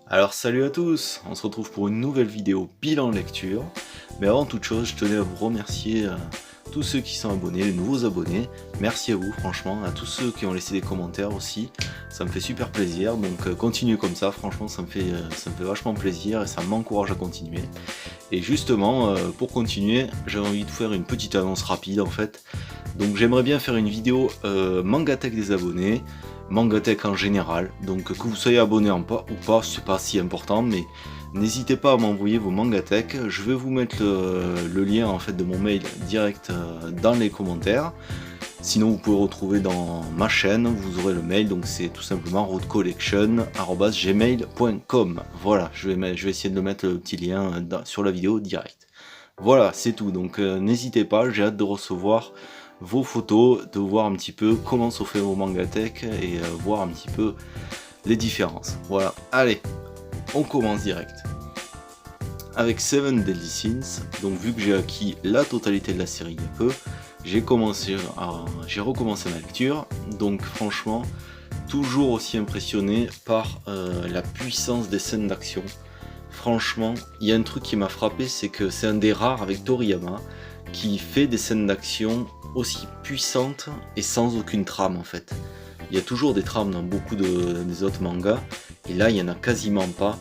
Alors salut à tous, on se retrouve pour une nouvelle vidéo bilan lecture. Mais avant toute chose, je tenais à vous remercier tous ceux qui sont abonnés, les nouveaux abonnés. Merci à vous franchement, à tous ceux qui ont laissé des commentaires aussi. Ça me fait super plaisir, donc continuez comme ça, franchement ça me fait vachement plaisir et ça m'encourage à continuer. Et justement, pour continuer, j'ai envie de faire une petite annonce rapide en fait. Donc j'aimerais bien faire une vidéo Mangatech des abonnés, Mangatech en général, donc que vous soyez abonné ou pas, c'est pas si important, mais n'hésitez pas à m'envoyer vos Mangatech, je vais vous mettre le lien en fait de mon mail direct dans les commentaires. Sinon vous pouvez retrouver dans ma chaîne, vous aurez le mail, donc c'est tout simplement roadcollection@gmail.com. Voilà, je vais essayer de le mettre le petit lien sur la vidéo direct. Voilà, c'est tout, donc n'hésitez pas, j'ai hâte de recevoir vos photos, de voir un petit peu comment sont faits vos Mangatech et voir un petit peu les différences. Voilà, allez, on commence direct. Avec Seven Deadly Sins, donc vu que j'ai acquis la totalité de la série il y a peu, j'ai recommencé ma lecture, donc franchement, toujours aussi impressionné par la puissance des scènes d'action. Franchement, il y a un truc qui m'a frappé, c'est que c'est un des rares avec Toriyama qui fait des scènes d'action aussi puissantes et sans aucune trame en fait. Il y a toujours des trames dans beaucoup des autres mangas, et là il n'y en a quasiment pas,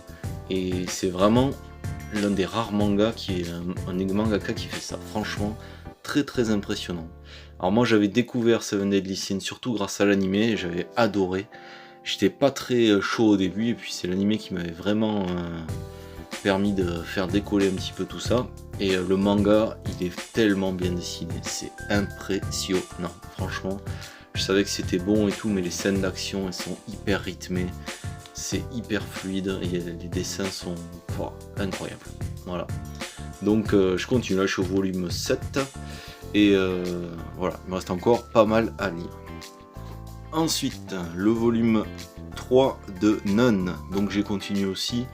et c'est vraiment l'un des rares mangas qui est un mangaka qui fait ça. Franchement, très impressionnant. Alors moi j'avais découvert Seven Deadly Sins surtout grâce à l'animé, et j'avais adoré. J'étais pas très chaud au début, et puis c'est l'animé qui m'avait vraiment permis de faire décoller un petit peu tout ça. Et le manga, il est tellement bien dessiné, c'est impressionnant. Franchement, je savais que c'était bon et tout, mais les scènes d'action, elles sont hyper rythmées, c'est hyper fluide, et les dessins sont incroyables. Voilà. Donc je continue, là je suis au volume 7, et voilà, il me reste encore pas mal à lire. Ensuite, le volume 3 de Nun, donc j'ai continué aussi,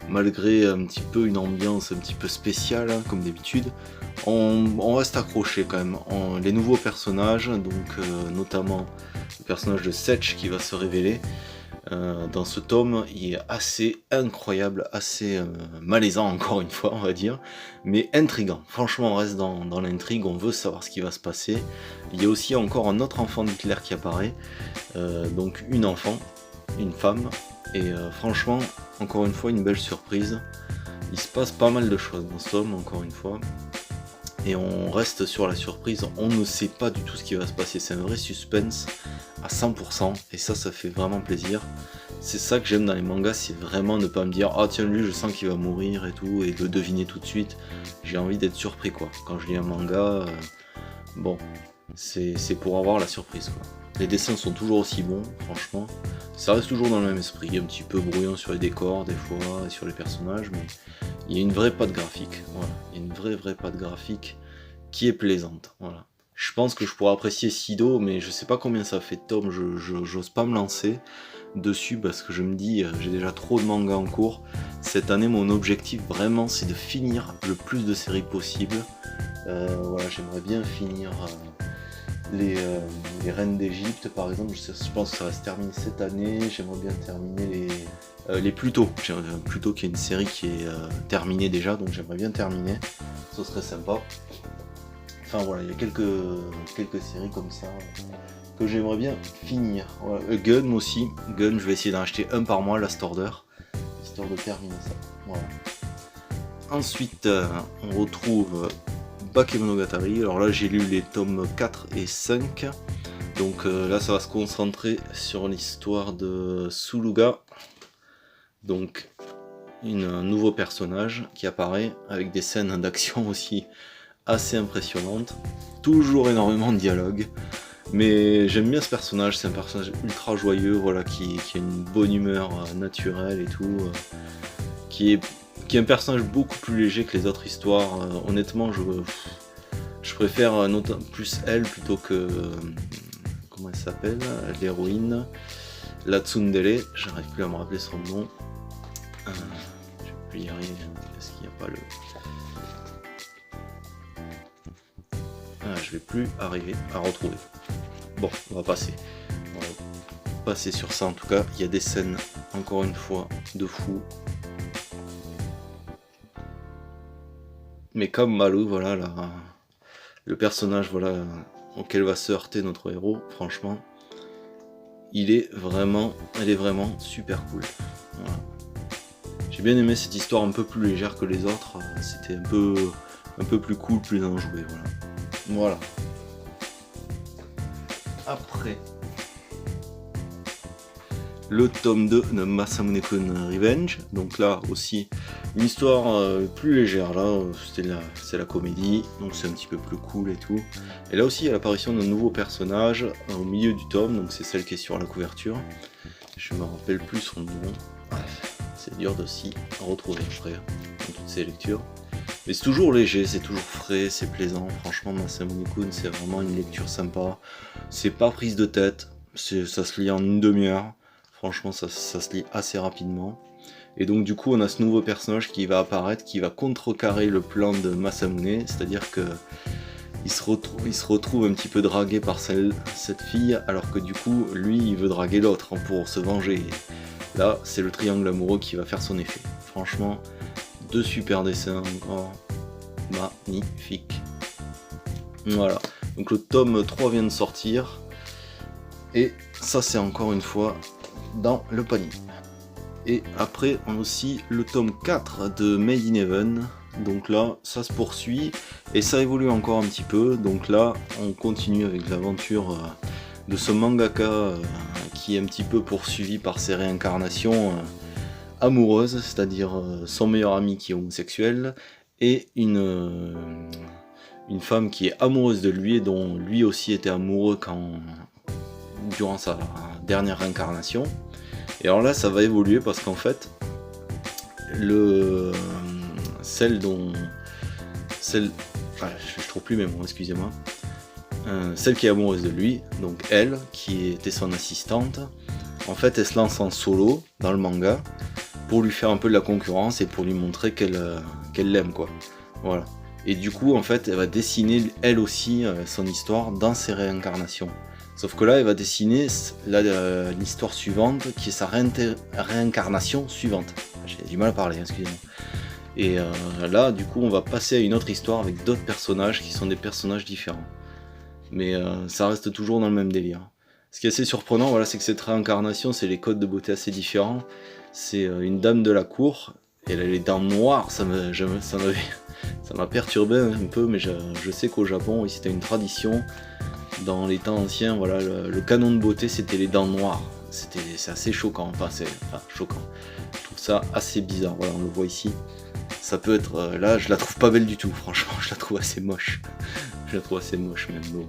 malgré un petit peu une ambiance un petit peu spéciale, hein, comme d'habitude, on reste accroché quand même. Les nouveaux personnages, donc notamment le personnage de Setch qui va se révéler dans ce tome, il est assez incroyable, assez malaisant encore une fois on va dire, mais intriguant. Franchement on reste dans l'intrigue, on veut savoir ce qui va se passer. Il y a aussi encore un autre enfant d'Hitler qui apparaît, donc une femme, et franchement encore une fois une belle surprise. Il se passe pas mal de choses dans ce tome encore une fois, et on reste sur la surprise, on ne sait pas du tout ce qui va se passer, c'est un vrai suspense à 100%, et ça fait vraiment plaisir. C'est ça que j'aime dans les mangas, c'est vraiment ne pas me dire ah tiens lui je sens qu'il va mourir et tout, et de deviner tout de suite. J'ai envie d'être surpris quoi, quand je lis un manga, bon, c'est pour avoir la surprise quoi. Les dessins sont toujours aussi bons, franchement, ça reste toujours dans le même esprit, un petit peu brouillon sur les décors des fois, et sur les personnages, mais il y a une vraie patte graphique, voilà. Il y a une vraie patte graphique qui est plaisante, voilà. Je pense que je pourrais apprécier Sido, mais je sais pas combien ça fait de tomes, j'ose pas me lancer dessus parce que je me dis j'ai déjà trop de mangas en cours. Cette année mon objectif vraiment c'est de finir le plus de séries possible. Voilà, j'aimerais bien finir les Reines d'Égypte par exemple, je pense que ça va se terminer cette année. J'aimerais bien terminer les Pluto. Pluto qui est une série qui est terminée déjà, donc j'aimerais bien terminer, ce serait sympa. Enfin voilà, il y a quelques séries comme ça que j'aimerais bien finir. Voilà. Gun aussi, Gun, je vais essayer d'en acheter un par mois, Last Order, histoire de terminer ça. Voilà. Ensuite, on retrouve Bakemonogatari. Alors là, j'ai lu les tomes 4 et 5. Donc là, ça va se concentrer sur l'histoire de Suluga. Donc, un nouveau personnage qui apparaît avec des scènes d'action aussi assez impressionnante, toujours énormément de dialogue, mais j'aime bien ce personnage, c'est un personnage ultra joyeux, voilà, qui a une bonne humeur naturelle et tout, qui est un personnage beaucoup plus léger que les autres histoires. Honnêtement je préfère plus elle plutôt que comment elle s'appelle, l'héroïne, la Tsundere, j'arrive plus à me rappeler son nom, je vais plus y arriver, est-ce qu'il n'y a pas le... je vais plus arriver à retrouver. Bon, on va passer. passer sur ça. En tout cas, il y a des scènes, encore une fois, de fou. Mais comme Malou, voilà, le personnage voilà, auquel va se heurter notre héros, franchement, elle est vraiment super cool. Voilà. J'ai bien aimé cette histoire un peu plus légère que les autres, c'était un peu plus cool, plus enjoué, voilà. Voilà. Après, le tome 2 de Masamune-kun Revenge, donc là aussi une histoire plus légère, là c'est la comédie, donc c'est un petit peu plus cool et tout. Et là aussi il y a l'apparition d'un nouveau personnage au milieu du tome, donc c'est celle qui est sur la couverture. Je me rappelle plus son nom, c'est dur de s'y retrouver après dans toutes ces lectures. Mais c'est toujours léger, c'est toujours frais, c'est plaisant, franchement Masamune-kun c'est vraiment une lecture sympa, c'est pas prise de tête, ça se lit en une demi-heure, franchement ça se lit assez rapidement. Et donc du coup on a ce nouveau personnage qui va apparaître, qui va contrecarrer le plan de Masamune, c'est-à-dire que il se retrouve un petit peu dragué par cette fille, alors que du coup lui il veut draguer l'autre pour se venger. Et là c'est le triangle amoureux qui va faire son effet. Franchement, deux super dessins encore, magnifique. Voilà, donc le tome 3 vient de sortir, et ça c'est encore une fois dans le panier. Et après on a aussi le tome 4 de Made in Heaven, donc là ça se poursuit et ça évolue encore un petit peu, donc là on continue avec l'aventure de ce mangaka qui est un petit peu poursuivi par ses réincarnations amoureuses, c'est-à-dire son meilleur ami qui est homosexuel et une femme qui est amoureuse de lui et dont lui aussi était amoureux durant sa dernière réincarnation. Et alors là ça va évoluer parce qu'en fait je trouve plus mes mots, excusez-moi, celle qui est amoureuse de lui, donc elle qui était son assistante, en fait elle se lance en solo dans le manga pour lui faire un peu de la concurrence et pour lui montrer qu'elle l'aime quoi. Voilà. Et du coup en fait elle va dessiner elle aussi son histoire dans ses réincarnations. Sauf que là, elle va dessiner l'histoire suivante, qui est sa réincarnation suivante. J'ai du mal à parler, excusez-moi. Et là, du coup, on va passer à une autre histoire avec d'autres personnages qui sont des personnages différents. Mais ça reste toujours dans le même délire. Ce qui est assez surprenant, voilà, c'est que cette réincarnation, c'est les codes de beauté assez différents. C'est une dame de la cour, et elle a les dents noires, ça m'a perturbé un peu, mais je sais qu'au Japon, oui, c'était une tradition. Dans les temps anciens, voilà, le canon de beauté c'était les dents noires. C'est assez choquant, choquant. Je trouve ça assez bizarre, voilà, on le voit ici. Ça peut être, là je la trouve pas belle du tout, franchement, je la trouve assez moche. Je la trouve assez moche même, bon.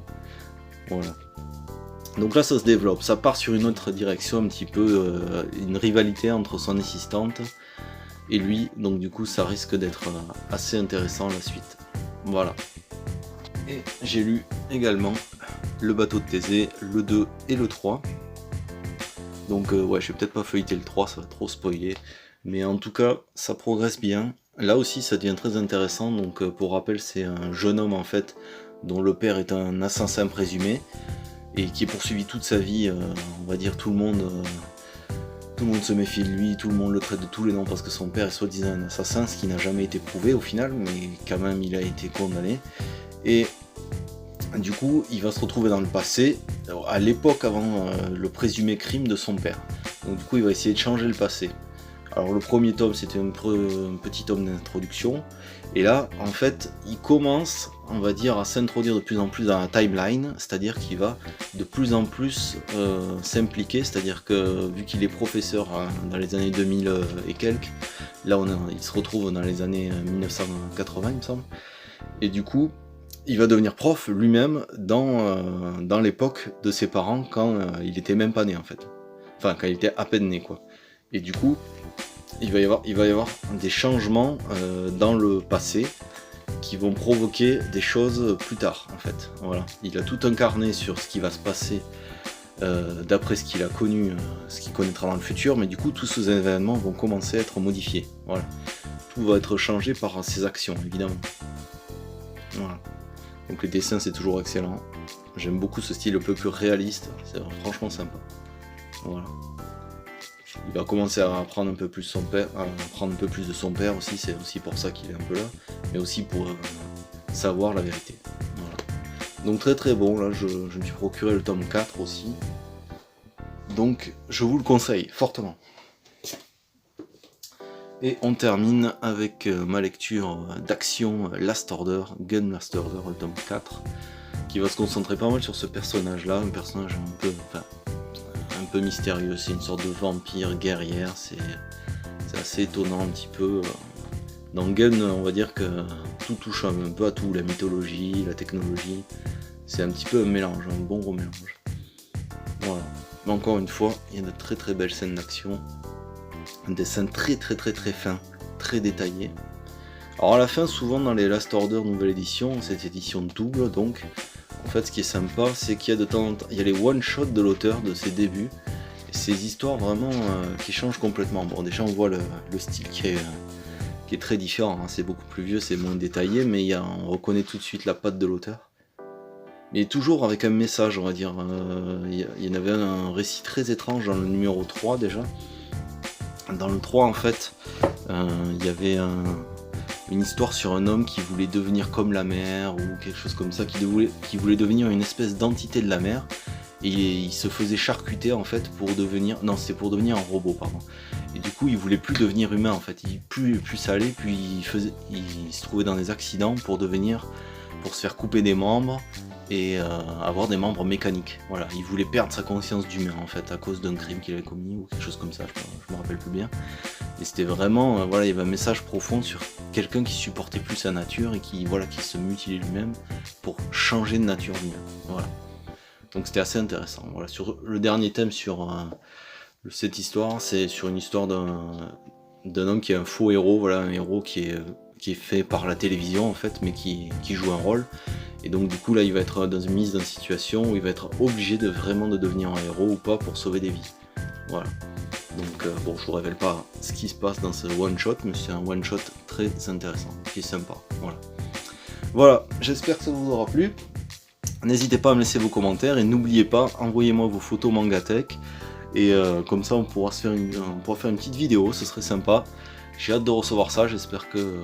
Voilà. Donc là ça se développe, ça part sur une autre direction, un petit peu une rivalité entre son assistante et lui, donc du coup ça risque d'être assez intéressant la suite. Voilà. Et j'ai lu également le bateau de Thésée, le 2 et le 3. Donc ouais, je vais peut-être pas feuilleter le 3, ça va trop spoiler. Mais en tout cas, ça progresse bien. Là aussi, ça devient très intéressant. Donc pour rappel, c'est un jeune homme en fait, dont le père est un assassin présumé, et qui est poursuivi toute sa vie. On va dire tout le monde se méfie de lui, tout le monde le traite de tous les noms parce que son père est soi-disant un assassin, ce qui n'a jamais été prouvé au final, mais quand même il a été condamné. Et du coup, il va se retrouver dans le passé, à l'époque avant le présumé crime de son père. Donc du coup, il va essayer de changer le passé. Alors le premier tome, c'était un petit tome d'introduction. Et là, en fait, il commence, on va dire, à s'introduire de plus en plus dans la timeline, c'est-à-dire qu'il va de plus en plus s'impliquer, c'est-à-dire que vu qu'il est professeur dans les années 2000 et quelques, là il se retrouve dans les années 1980, il me semble, et du coup, il va devenir prof lui-même dans l'époque de ses parents quand il était même pas né en fait. Enfin, quand il était à peine né quoi. Et du coup, il va y avoir des changements dans le passé qui vont provoquer des choses plus tard en fait. Voilà. Il a tout incarné sur ce qui va se passer d'après ce qu'il a connu, ce qu'il connaîtra dans le futur, mais du coup tous ces événements vont commencer à être modifiés. Voilà. Tout va être changé par ses actions évidemment. Voilà. Donc les dessins c'est toujours excellent. J'aime beaucoup ce style un peu plus réaliste, c'est franchement sympa. Voilà. Il va commencer à apprendre un peu plus son père, à apprendre un peu plus de son père aussi, c'est aussi pour ça qu'il est un peu là, mais aussi pour savoir la vérité. Voilà. Donc très très bon, là je me suis procuré le tome 4 aussi. Donc je vous le conseille fortement. Et on termine avec ma lecture d'action Last Order, Gun Last Order, le tome 4, qui va se concentrer pas mal sur ce personnage-là, un personnage un peu mystérieux, c'est une sorte de vampire guerrière, c'est assez étonnant un petit peu. Dans Gun, on va dire que tout touche un peu à tout, la mythologie, la technologie, c'est un petit peu un mélange, un bon gros mélange. Voilà, mais encore une fois, il y a de très très belles scènes d'action, un dessin très fins, très détaillé. Alors à la fin, souvent dans les Last Order nouvelle édition, cette édition double donc, en fait ce qui est sympa c'est qu'il y a de temps en temps, il y a les one-shots de l'auteur de ses débuts, et ces histoires vraiment qui changent complètement. Bon déjà on voit le style qui est très différent, hein. C'est beaucoup plus vieux, c'est moins détaillé, mais on reconnaît tout de suite la patte de l'auteur. Mais toujours avec un message, on va dire. Il y en avait un récit très étrange dans le numéro 3 déjà. Dans le 3 en fait, il y avait une histoire sur un homme qui voulait devenir comme la mer, ou quelque chose comme ça, qui voulait devenir une espèce d'entité de la mer, et il se faisait charcuter en fait pour devenir... Non, c'est pour devenir un robot, pardon. Et du coup, il voulait plus devenir humain en fait, plus ça allait, puis il se trouvait dans des accidents pour se faire couper des membres, et avoir des membres mécaniques. Voilà, il voulait perdre sa conscience d'humain en fait, à cause d'un crime qu'il avait commis, ou quelque chose comme ça, je me rappelle plus bien. Et c'était vraiment, voilà, il y avait un message profond sur quelqu'un qui supportait plus sa nature et qui se mutilait lui-même pour changer de nature lui-même. Voilà. Donc c'était assez intéressant. Voilà, sur le dernier thème sur cette histoire, c'est sur une histoire d'un homme qui est un faux héros, voilà, un héros qui est fait par la télévision en fait, mais qui joue un rôle. Et donc du coup là il va être mise dans une situation où il va être obligé de vraiment devenir un héros ou pas pour sauver des vies. Voilà. Donc bon, je vous révèle pas ce qui se passe dans ce one shot, mais c'est un one shot très intéressant, qui est sympa. Voilà, j'espère que ça vous aura plu. N'hésitez pas à me laisser vos commentaires et n'oubliez pas, envoyez-moi vos photos Mangatech, et comme ça on pourra faire une petite vidéo, ce serait sympa. J'ai hâte de recevoir ça, j'espère que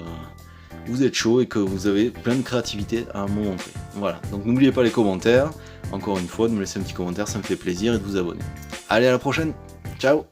vous êtes chaud et que vous avez plein de créativité à me montrer. Voilà, donc n'oubliez pas les commentaires, encore une fois de me laisser un petit commentaire, ça me fait plaisir, et de vous abonner. Allez, à la prochaine, ciao.